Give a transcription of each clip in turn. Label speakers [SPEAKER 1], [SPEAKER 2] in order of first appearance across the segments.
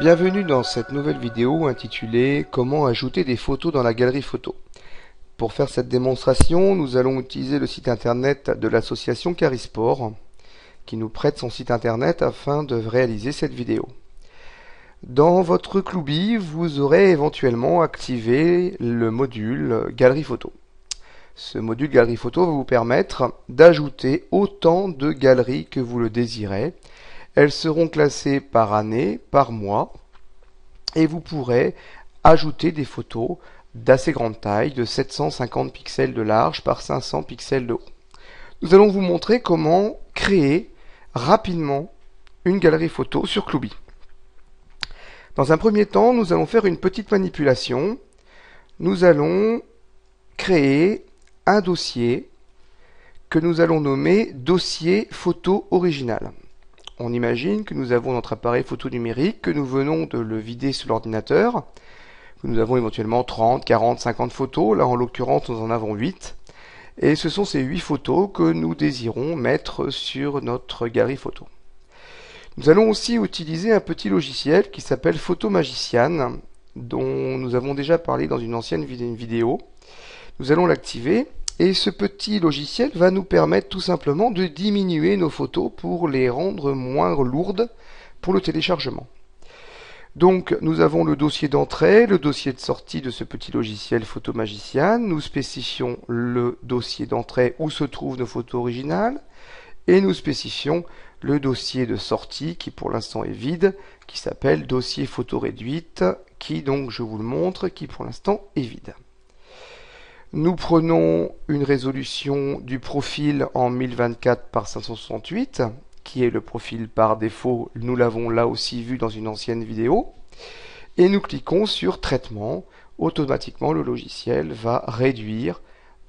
[SPEAKER 1] Bienvenue dans cette nouvelle vidéo intitulée Comment ajouter des photos dans la galerie photo. Pour faire cette démonstration, nous allons utiliser le site internet de l'association Carisport qui nous prête son site internet afin de réaliser cette vidéo. Dans votre Clubi, vous aurez éventuellement activé le module Galerie Photo. Ce module Galerie Photo va vous permettre d'ajouter autant de galeries que vous le désirez. Elles seront classées par année, par mois, et vous pourrez ajouter des photos d'assez grande taille, de 750 pixels de large par 500 pixels de haut. Nous allons vous montrer comment créer rapidement une galerie photo sur Clubi. Dans un premier temps, nous allons faire une petite manipulation. Nous allons créer un dossier que nous allons nommer dossier photo original. On imagine que nous avons notre appareil photo numérique, que nous venons de le vider sur l'ordinateur, que nous avons éventuellement 30, 40, 50 photos. Là, en l'occurrence, nous en avons 8. Et ce sont ces 8 photos que nous désirons mettre sur notre galerie photo. Nous allons aussi utiliser un petit logiciel qui s'appelle Photo Magician, dont nous avons déjà parlé dans une ancienne vidéo. Nous allons l'activer. Et ce petit logiciel va nous permettre tout simplement de diminuer nos photos pour les rendre moins lourdes pour le téléchargement. Donc nous avons le dossier d'entrée, le dossier de sortie de ce petit logiciel Photo Magician. Nous spécifions le dossier d'entrée où se trouvent nos photos originales. Et nous spécifions le dossier de sortie qui pour l'instant est vide, qui s'appelle dossier photo réduite, qui donc je vous le montre, qui pour l'instant est vide. Nous prenons une résolution du profil en 1024 par 568, qui est le profil par défaut. Nous l'avons là aussi vu dans une ancienne vidéo. Et nous cliquons sur Traitement. Automatiquement, le logiciel va réduire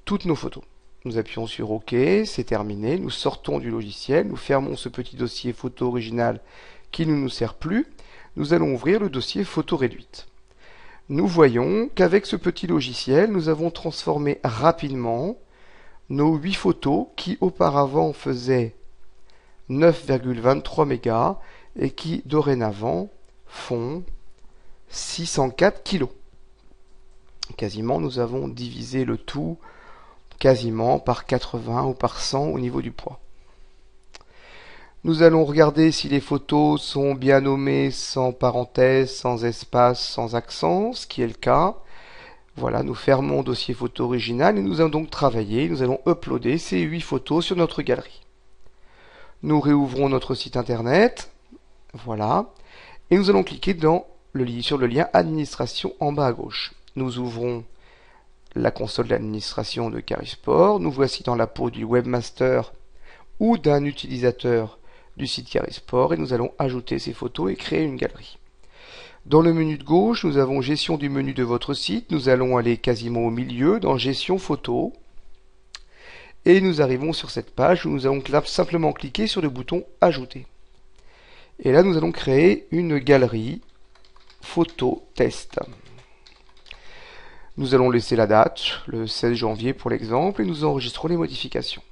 [SPEAKER 1] toutes nos photos. Nous appuyons sur OK, c'est terminé. Nous sortons du logiciel, nous fermons ce petit dossier photo original qui ne nous sert plus. Nous allons ouvrir le dossier photo réduite. Nous voyons qu'avec ce petit logiciel, nous avons transformé rapidement nos 8 photos qui auparavant faisaient 9,23 mégas et qui dorénavant font 604 kilos. Quasiment, nous avons divisé le tout quasiment par 80 ou par 100 au niveau du poids. Nous allons regarder si les photos sont bien nommées sans parenthèse, sans espace, sans accent, ce qui est le cas. Voilà, nous fermons dossier photo original et nous allons donc travailler. Nous allons uploader ces 8 photos sur notre galerie. Nous réouvrons notre site internet. Voilà. Et nous allons cliquer sur le lien administration en bas à gauche. Nous ouvrons la console d'administration de Carisport. Nous voici dans la peau du webmaster ou d'un utilisateur du site Carisport et nous allons ajouter ces photos et créer une galerie. Dans le menu de gauche, nous avons Gestion du menu de votre site. Nous allons aller quasiment au milieu dans Gestion photo et nous arrivons sur cette page où nous allons simplement cliquer sur le bouton Ajouter. Et là, nous allons créer une galerie photo test. Nous allons laisser la date, le 16 janvier pour l'exemple, et nous enregistrons les modifications.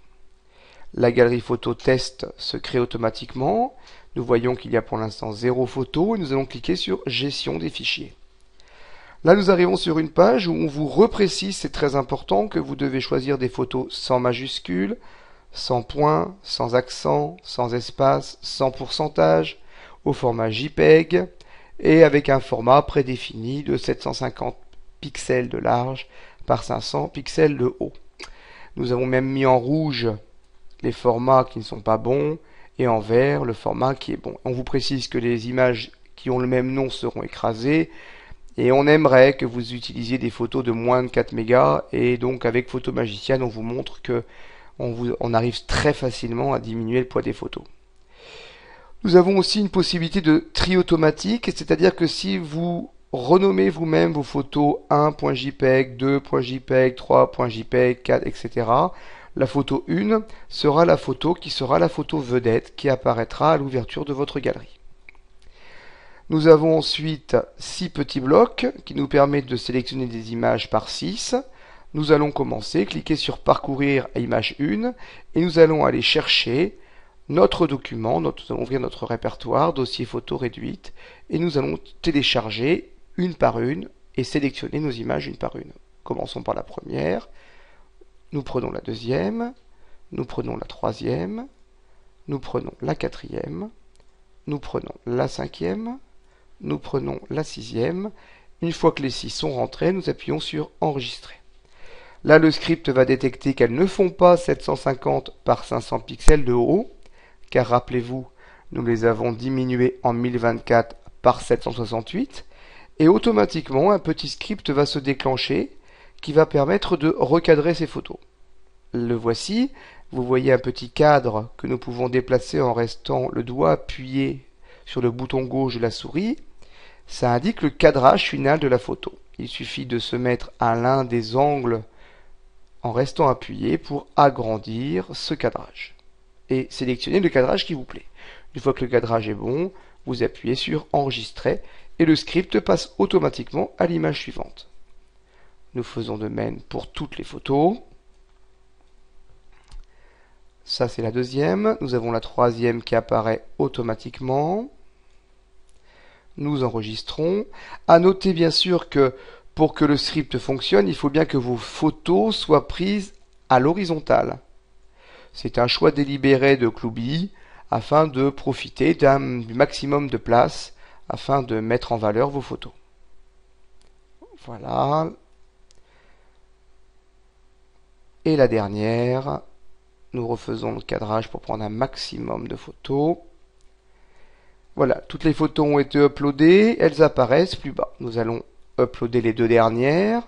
[SPEAKER 1] La galerie photo test se crée automatiquement. Nous voyons qu'il y a pour l'instant 0 photo et nous allons cliquer sur Gestion des fichiers. Là, nous arrivons sur une page où on vous reprécise, c'est très important, que vous devez choisir des photos sans majuscules, sans points, sans accent, sans espace, sans pourcentage, au format JPEG et avec un format prédéfini de 750 pixels de large par 500 pixels de haut. Nous avons même mis en rouge les formats qui ne sont pas bons et en vert le format qui est bon. On vous précise que les images qui ont le même nom seront écrasées et on aimerait que vous utilisiez des photos de moins de 4 mégas et donc avec Photo Magician on vous montre que on arrive très facilement à diminuer le poids des photos. Nous avons aussi une possibilité de tri automatique, c'est-à-dire que si vous renommez vous-même vos photos 1.jpeg, 2.jpeg, 3.jpeg, 4, etc. La photo 1 sera la photo qui sera la photo vedette qui apparaîtra à l'ouverture de votre galerie. Nous avons ensuite 6 petits blocs qui nous permettent de sélectionner des images par 6. Nous allons commencer, cliquer sur Parcourir à image 1 et nous allons aller chercher notre document, nous allons ouvrir notre répertoire, dossier photo réduite, et nous allons télécharger une par une et sélectionner nos images une par une. Commençons par la première, nous prenons la deuxième, nous prenons la troisième, nous prenons la quatrième, nous prenons la cinquième, nous prenons la sixième. Une fois que les 6 sont rentrés, nous appuyons sur enregistrer. Là, le script va détecter qu'elles ne font pas 750 par 500 pixels de haut, car rappelez-vous, nous les avons diminués en 1024 par 768, et automatiquement, un petit script va se déclencher qui va permettre de recadrer ces photos. Le voici, vous voyez un petit cadre que nous pouvons déplacer en restant le doigt appuyé sur le bouton gauche de la souris. Ça indique le cadrage final de la photo. Il suffit de se mettre à l'un des angles en restant appuyé pour agrandir ce cadrage et sélectionner le cadrage qui vous plaît. Une fois que le cadrage est bon, vous appuyez sur enregistrer et le script passe automatiquement à l'image suivante. Nous faisons de même pour toutes les photos. Ça, c'est la deuxième. Nous avons la troisième qui apparaît automatiquement. Nous enregistrons. À noter bien sûr que pour que le script fonctionne, il faut bien que vos photos soient prises à l'horizontale. C'est un choix délibéré de Clubi afin de profiter du maximum de place afin de mettre en valeur vos photos. Voilà. Et la dernière, nous refaisons le cadrage pour prendre un maximum de photos. Voilà, toutes les photos ont été uploadées, elles apparaissent plus bas. Nous allons uploader les 2 dernières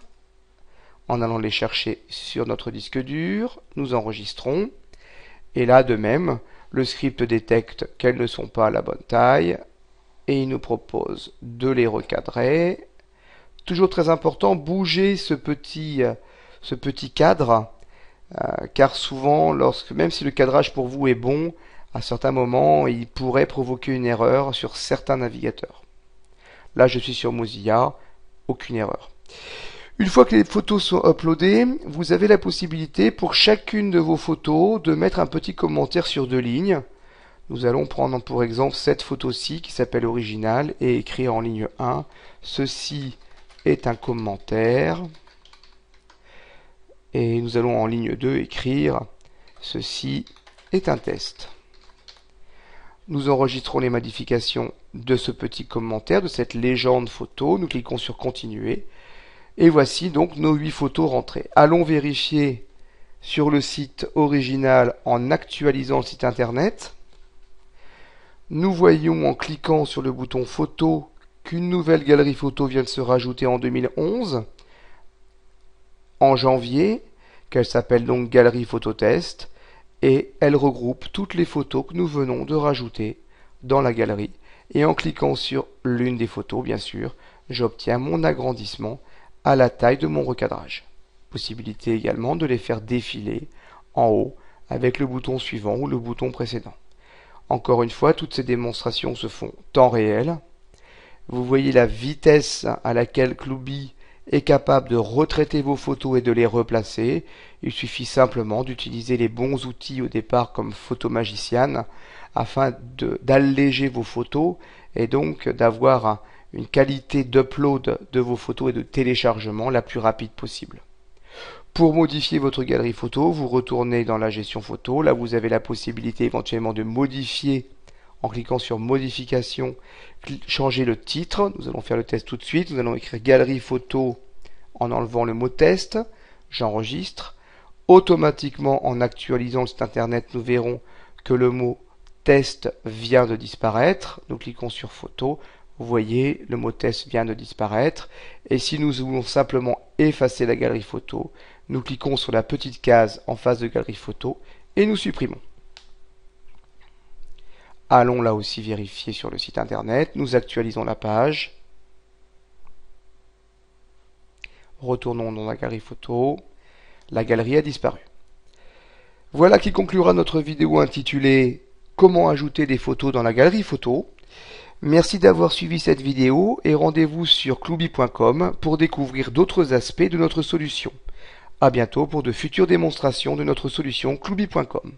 [SPEAKER 1] en allant les chercher sur notre disque dur. Nous enregistrons. Et là, de même, le script détecte qu'elles ne sont pas à la bonne taille et il nous propose de les recadrer. Toujours très important, bougez ce petit cadre, car souvent, même si le cadrage pour vous est bon, à certains moments, il pourrait provoquer une erreur sur certains navigateurs. Là, je suis sur Mozilla, aucune erreur. Une fois que les photos sont uploadées, vous avez la possibilité pour chacune de vos photos de mettre un petit commentaire sur 2 lignes. Nous allons prendre pour exemple cette photo-ci qui s'appelle original et écrire en ligne 1 « Ceci est un commentaire ». Et nous allons en ligne 2 écrire « Ceci est un test ». Nous enregistrons les modifications de ce petit commentaire, de cette légende photo. Nous cliquons sur « Continuer ». Et voici donc nos 8 photos rentrées. Allons vérifier sur le site original en actualisant le site internet. Nous voyons en cliquant sur le bouton photo qu'une nouvelle galerie photo vient de se rajouter en 2011, en janvier, qu'elle s'appelle donc Galerie Photo Test, et elle regroupe toutes les photos que nous venons de rajouter dans la galerie. Et en cliquant sur l'une des photos, bien sûr, j'obtiens mon agrandissement à la taille de mon recadrage. Possibilité également de les faire défiler en haut avec le bouton suivant ou le bouton précédent. Encore une fois, toutes ces démonstrations se font temps réel. Vous voyez la vitesse à laquelle Clubi est capable de retraiter vos photos et de les replacer. Il suffit simplement d'utiliser les bons outils au départ comme Photomagician afin d'alléger vos photos et donc d'avoir une qualité d'upload de vos photos et de téléchargement la plus rapide possible. Pour modifier votre galerie photo, vous retournez dans la gestion photo. Là, vous avez la possibilité éventuellement de modifier en cliquant sur modification, changer le titre. Nous allons faire le test tout de suite. Nous allons écrire galerie photo en enlevant le mot test. J'enregistre. Automatiquement, en actualisant le site internet, nous verrons que le mot test vient de disparaître. Nous cliquons sur photo. Vous voyez, le mot test vient de disparaître. Et si nous voulons simplement effacer la galerie photo, nous cliquons sur la petite case en face de galerie photo et nous supprimons. Allons là aussi vérifier sur le site internet. Nous actualisons la page. Retournons dans la galerie photo. La galerie a disparu. Voilà qui conclura notre vidéo intitulée « Comment ajouter des photos dans la galerie photo ». Merci d'avoir suivi cette vidéo et rendez-vous sur clubi.com pour découvrir d'autres aspects de notre solution. À bientôt pour de futures démonstrations de notre solution clubi.com.